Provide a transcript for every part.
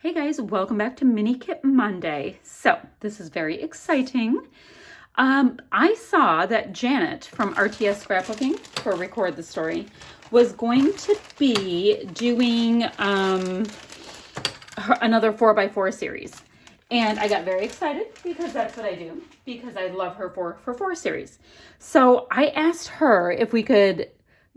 Hey guys, welcome back to Mini Kit Monday. So this is very exciting. I saw that Janet from RTS Scrapbooking for Record the Story was going to be doing another 4x4 series. And I got very excited because that's what I do, because I love her 4x4 series. So I asked her if we could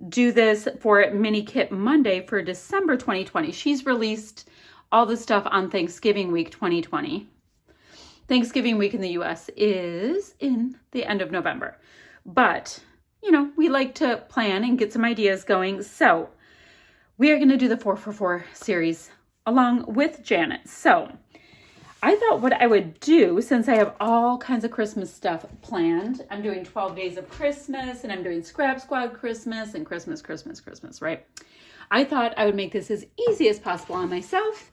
do this for Mini Kit Monday for December 2020. She's released all the stuff on Thanksgiving week 2020. Thanksgiving week in the US is in the end of November. But, you know, we like to plan and get some ideas going. So we are going to do the 4x4 series along with Janet. So I thought what I would do, since I have all kinds of Christmas stuff planned, I'm doing 12 days of Christmas and I'm doing Scrap Squad Christmas and Christmas, right? I thought I would make this as easy as possible on myself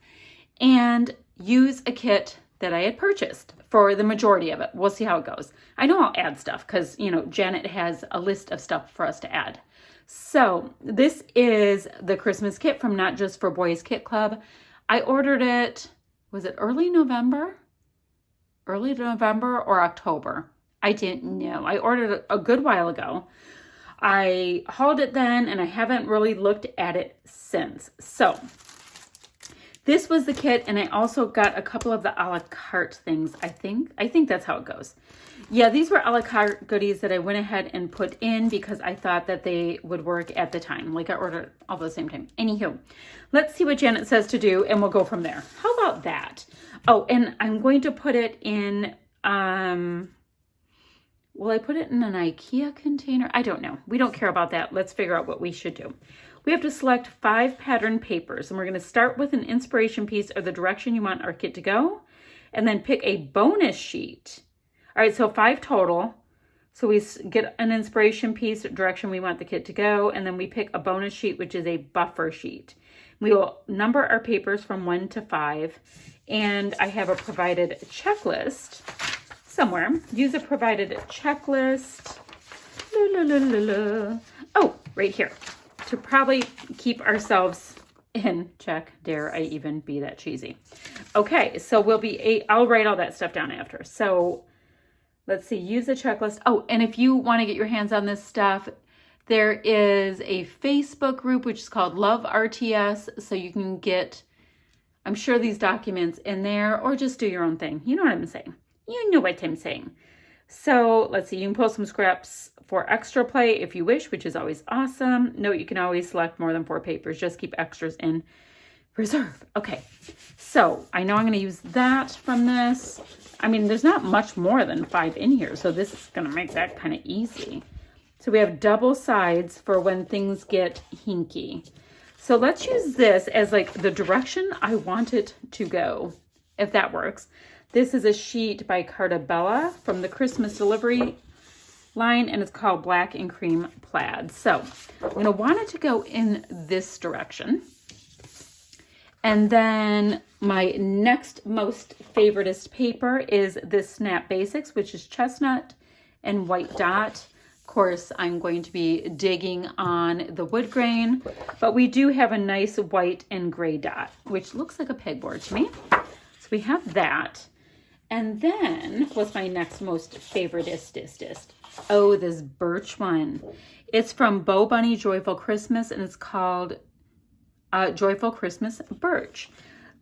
and use a kit that I had purchased for the majority of it. We'll see how it goes. I know I'll add stuff because, you know, Janet has a list of stuff for us to add. So this is the Christmas kit from Not Just for Boys Kit Club. I ordered it, was it early November? Early November or October? I didn't know. I ordered it a good while ago. I hauled it then and I haven't really looked at it since. So this was the kit, and I also got a couple of the a la carte things, I think that's how it goes. Yeah, these were a la carte goodies that I went ahead and put in because I thought that they would work at the time. Like I ordered all at the same time. Anywho, let's see what Janet says to do and we'll go from there. How about that? Oh, and I'm going to put it in, will I put it in an IKEA container? I don't know. We don't care about that. Let's figure out what we should do. We have to select 5 pattern papers, and we're going to start with an inspiration piece or the direction you want our kit to go, and then pick a bonus sheet. All right, so 5 total. So we get an inspiration piece, direction we want the kit to go, and then we pick a bonus sheet, which is a buffer sheet. We will number our papers from 1 to 5, and I have a provided checklist somewhere. Use a provided checklist. Oh, right here. To probably keep ourselves in check. Dare I even be that cheesy? Okay, so I'll write all that stuff down after. So let's see, use a checklist. Oh, and if you want to get your hands on this stuff, there is a Facebook group which is called Love RTS. So you can get, I'm sure, these documents in there, or just do your own thing. You know what I'm saying? You know what I'm saying. So let's see, you can post some scraps for extra play if you wish, which is always awesome. Note, you can always select more than 4 papers. Just keep extras in reserve. Okay, so I know I'm going to use that from this. I mean, there's not much more than 5 in here, so this is going to make that kind of easy. So we have double sides for when things get hinky. So let's use this as like the direction I want it to go, if that works. This is a sheet by Carta Bella from the Christmas delivery line, and it's called Black and Cream Plaid. So I'm going to want it to go in this direction. And then my next most favoritist paper is this Snap Basics, which is chestnut and white dot. Of course, I'm going to be digging on the wood grain, but we do have a nice white and gray dot, which looks like a pegboard to me. So we have that. And then, what's my next most favoritist? Oh, this birch one. It's from Bo Bunny Joyful Christmas, and it's called Joyful Christmas Birch.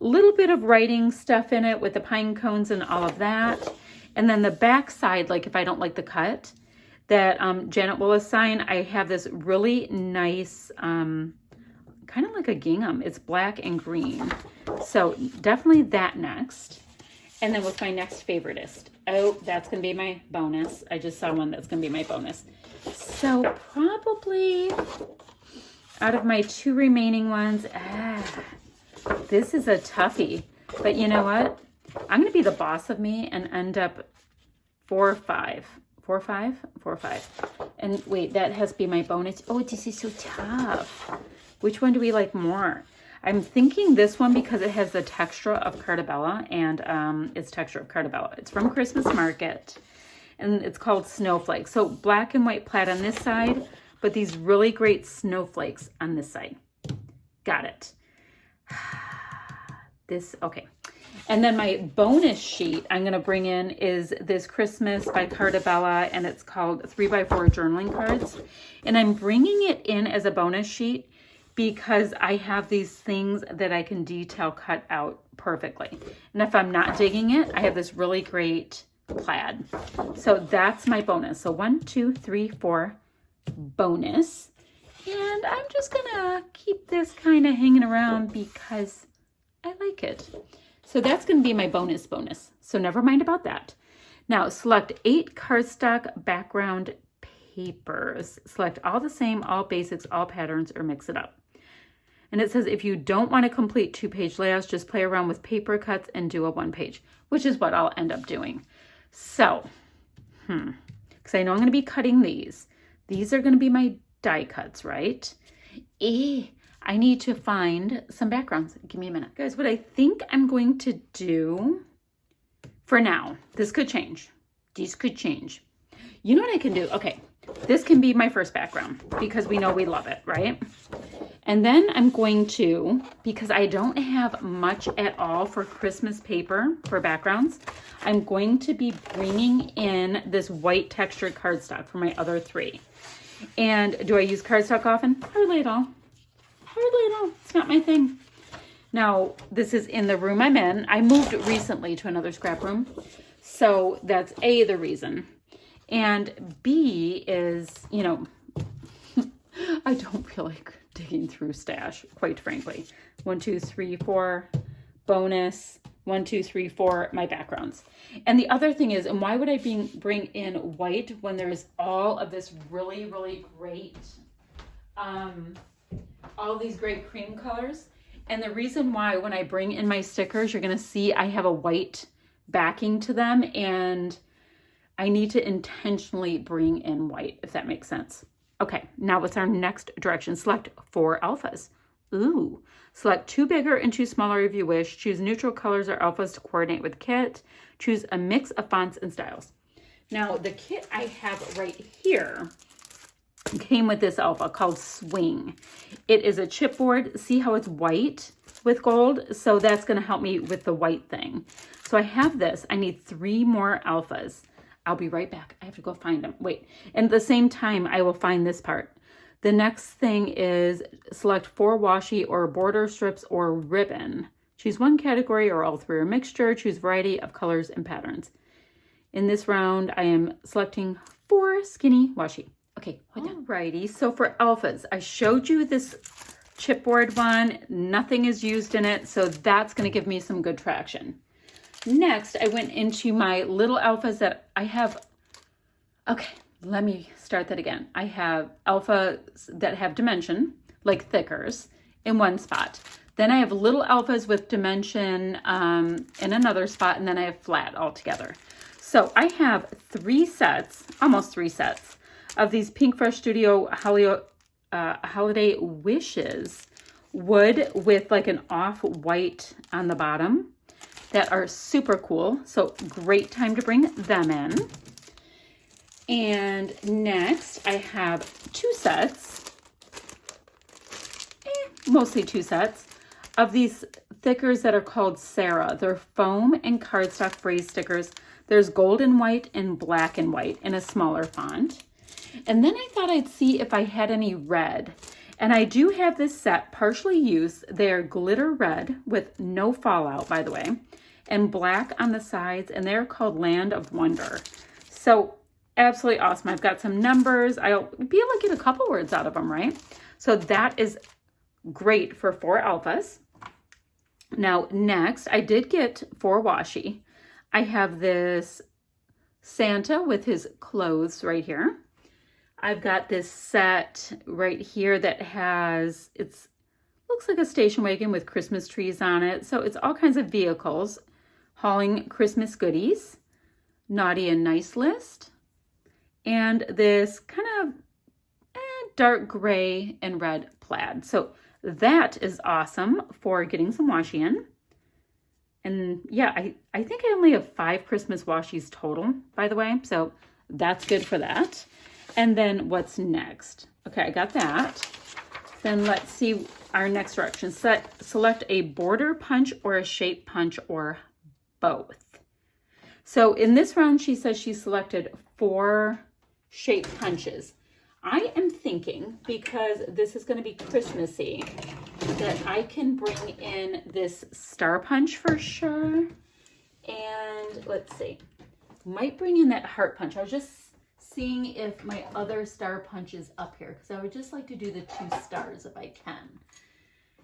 Little bit of writing stuff in it with the pine cones and all of that. And then the back side, like if I don't like the cut, that Janet will assign, I have this really nice, kind of like a gingham. It's black and green. So definitely that next. And then what's my next favoritist? Oh, that's going to be my bonus. I just saw one that's going to be my bonus. So probably out of my 2 remaining ones, this is a toughie. But you know what? I'm going to be the boss of me and end up 4 or 5. 4 or 5? 4 or 5. And wait, that has to be my bonus. Oh, this is so tough. Which one do we like more? I'm thinking this one because it has the texture of Carta Bella, and it's texture of Carta Bella. It's from Christmas Market, and it's called Snowflake. So black and white plaid on this side, but these really great snowflakes on this side. Got it. this, okay. And then my bonus sheet I'm going to bring in is this Christmas by Cardabella, and it's called 3x4 journaling cards. And I'm bringing it in as a bonus sheet because I have these things that I can detail cut out perfectly. And if I'm not digging it, I have this really great plaid. So that's my bonus. So 1, 2, 3, 4 bonus. And I'm just going to keep this kind of hanging around because I like it. So that's going to be my bonus. So never mind about that. Now select 8 cardstock background papers. Select all the same, all basics, all patterns, or mix it up. And it says if you don't want to complete 2-page layouts, just play around with paper cuts and do a 1-page, which is what I'll end up doing. So, because I know I'm going to be cutting these. These are going to be my die cuts, right? I need to find some backgrounds. Give me a minute. Guys, what I think I'm going to do for now, this could change. These could change. You know what I can do? Okay, this can be my first background because we know we love it, right? And then I'm going to, because I don't have much at all for Christmas paper for backgrounds, I'm going to be bringing in this white textured cardstock for my other 3. And do I use cardstock often? Hardly at all. Hardly at all. It's not my thing. Now, this is in the room I'm in. I moved recently to another scrap room. So that's A, the reason. And B is, you know, I don't feel like digging through stash, quite frankly. 1, 2, 3, 4, bonus. 1, 2, 3, 4, my backgrounds. And the other thing is, and why would I bring in white when there's all of this really, really great, all these great cream colors? And the reason why, when I bring in my stickers, you're going to see I have a white backing to them, and I need to intentionally bring in white, if that makes sense. Okay, now what's our next direction? Select 4 alphas. Ooh, select 2 bigger and 2 smaller if you wish. Choose neutral colors or alphas to coordinate with kit. Choose a mix of fonts and styles. Now, the kit I have right here came with this alpha called Swing. It is a chipboard. See how it's white with gold? So that's going to help me with the white thing. So I have this. I need 3 more alphas. I'll be right back. I have to go find them. Wait. And at the same time, I will find this part. The next thing is select 4 washi or border strips or ribbon. Choose 1 category or all 3 or mixture. Choose variety of colors and patterns. In this round, I am selecting 4 skinny washi. Okay, alrighty. So for alphas, I showed you this chipboard one. Nothing is used in it, so that's going to give me some good traction. Next, I went into my little alphas that I have. Okay, let me start that again. I have alphas that have dimension, like thickers, in one spot. Then I have little alphas with dimension in another spot, and then I have flat altogether. So I have 3 sets, almost 3 sets, of these Pink Fresh Studio Holiday Wishes wood with like an off-white on the bottom that are super cool. So great time to bring them in. And next I have 2 sets, mostly 2 sets, of these thickers that are called Sarah. They're foam and cardstock phrase stickers. There's gold and white and black and white in a smaller font. And then I thought I'd see if I had any red. And I do have this set partially used. They're glitter red with no fallout, by the way, and black on the sides, and they're called Land of Wonder. So absolutely awesome. I've got some numbers. I'll be able to get a couple words out of them, right? So that is great for 4 alphas. Now, next, I did get 4 washi. I have this Santa with his clothes right here. I've got this set right here that has, looks like a station wagon with Christmas trees on it. So it's all kinds of vehicles hauling Christmas goodies, naughty and nice list, and this kind of dark gray and red plaid. So that is awesome for getting some washi in. And yeah, I think I only have 5 Christmas washies total, by the way. So that's good for that. And then what's next? Okay, I got that. Then let's see. our next direction. Select a border punch or a shape punch or both. So in this round, she says she selected 4 shape punches. I am thinking, because this is going to be Christmassy, that I can bring in this star punch for sure. And let's see, might bring in that heart punch. I was just seeing if my other star punch is up here, because I would just like to do the 2 stars if I can.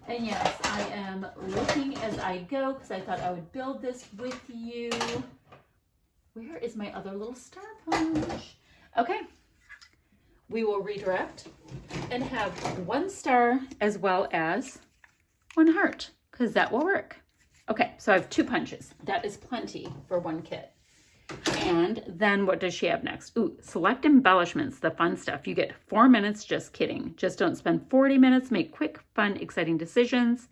And yes, I am looking as I go, because I thought I would build this with you. Where is my other little star punch? Okay, we will redirect and have 1 star as well as 1 heart, because that will work. Okay, so I have 2 punches. That is plenty for 1 kit. And then what does she have next? Ooh, select embellishments, the fun stuff. You get 4 minutes, just kidding. Just don't spend 40 minutes. Make quick, fun, exciting decisions.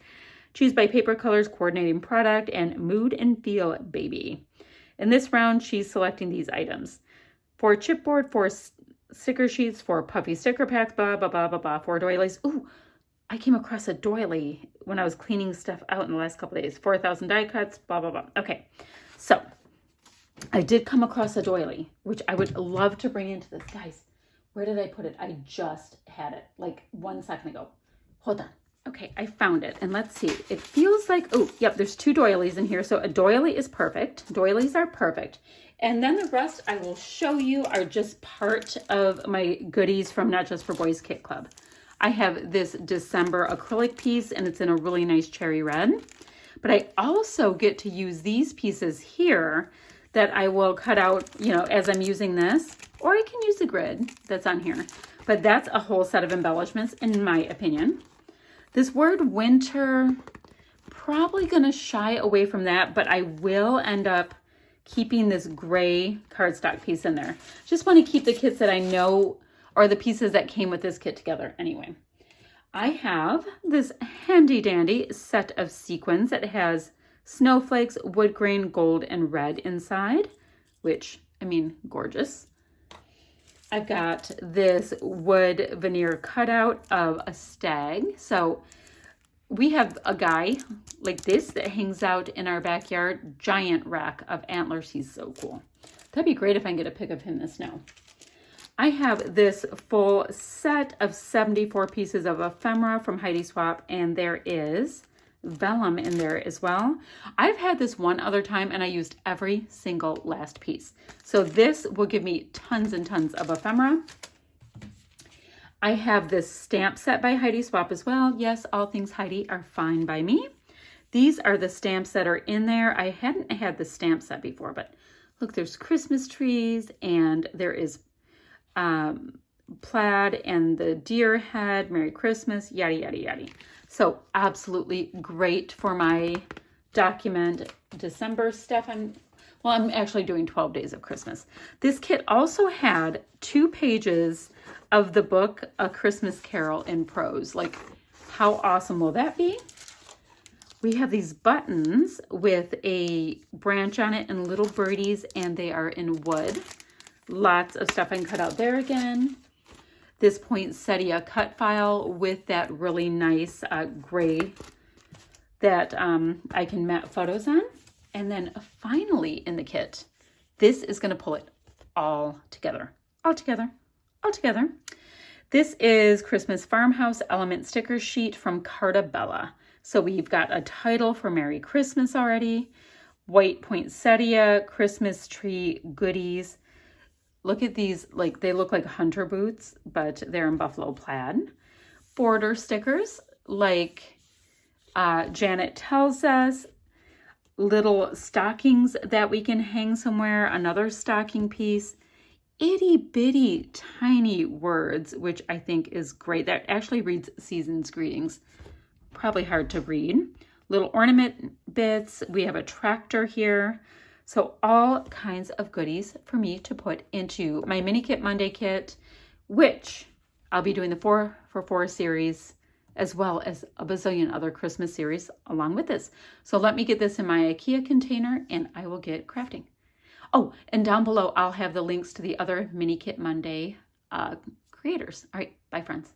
Choose by paper colors, coordinating product, and mood and feel, baby. In this round, she's selecting these items. 4 chipboard, 4 sticker sheets, 4 puffy sticker packs, blah, blah, blah, blah, blah, 4 doilies. Ooh, I came across a doily when I was cleaning stuff out in the last couple of days. 4,000 die cuts, blah, blah, blah. Okay, so I did come across a doily, which I would love to bring into this. Guys, where did I put it? I just had it like 1 second ago. Hold on. Okay, I found it. And let's see. It feels like, oh, yep, there's 2 doilies in here. So a doily is perfect. Doilies are perfect. And then the rest I will show you are just part of my goodies from Not Just for Boys Kit Club. I have this December acrylic piece, and it's in a really nice cherry red. But I also get to use these pieces here that I will cut out, you know, as I'm using this. Or I can use the grid that's on here. But that's a whole set of embellishments, in my opinion. This word winter, probably going to shy away from that, but I will end up keeping this gray cardstock piece in there. Just want to keep the kits that I know are the pieces that came with this kit together anyway. I have this handy dandy set of sequins that has snowflakes, wood grain, gold, and red inside, which, I mean, gorgeous. I've got this wood veneer cutout of a stag. So we have a guy like this that hangs out in our backyard, giant rack of antlers. He's so cool. That'd be great if I can get a pic of him in the snow. I have this full set of 74 pieces of ephemera from Heidi Swap, and there is vellum in there as well. I've had this one other time and I used every single last piece. So this will give me tons and tons of ephemera. I have this stamp set by Heidi Swap as well. Yes, all things Heidi are fine by me. These are the stamps that are in there. I hadn't had the stamp set before, but look, there's Christmas trees, and there is plaid and the deer head, Merry Christmas, yada, yada, yada. So absolutely great for my document December stuff. I'm actually doing 12 days of Christmas. This kit also had 2 pages of the book, A Christmas Carol in prose. Like, how awesome will that be? We have these buttons with a branch on it and little birdies, and they are in wood. Lots of stuff I can cut out there again. This poinsettia cut file with that really nice gray that I can mat photos on. And then finally in the kit, this is going to pull it all together. All together. All together. This is Christmas Farmhouse Element Sticker Sheet from Carta Bella. So we've got a title for Merry Christmas already. White poinsettia, Christmas tree goodies. Look at these, like they look like hunter boots, but they're in buffalo plaid. Border stickers, like Janet tells us. Little stockings that we can hang somewhere. Another stocking piece. Itty bitty tiny words, which I think is great. That actually reads Season's Greetings. Probably hard to read. Little ornament bits. We have a tractor here. So all kinds of goodies for me to put into my Mini Kit Monday kit, which I'll be doing the 4 for 4 series, as well as a bazillion other Christmas series along with this. So let me get this in my IKEA container and I will get crafting. Oh, and down below, I'll have the links to the other Mini Kit Monday creators. All right, bye friends.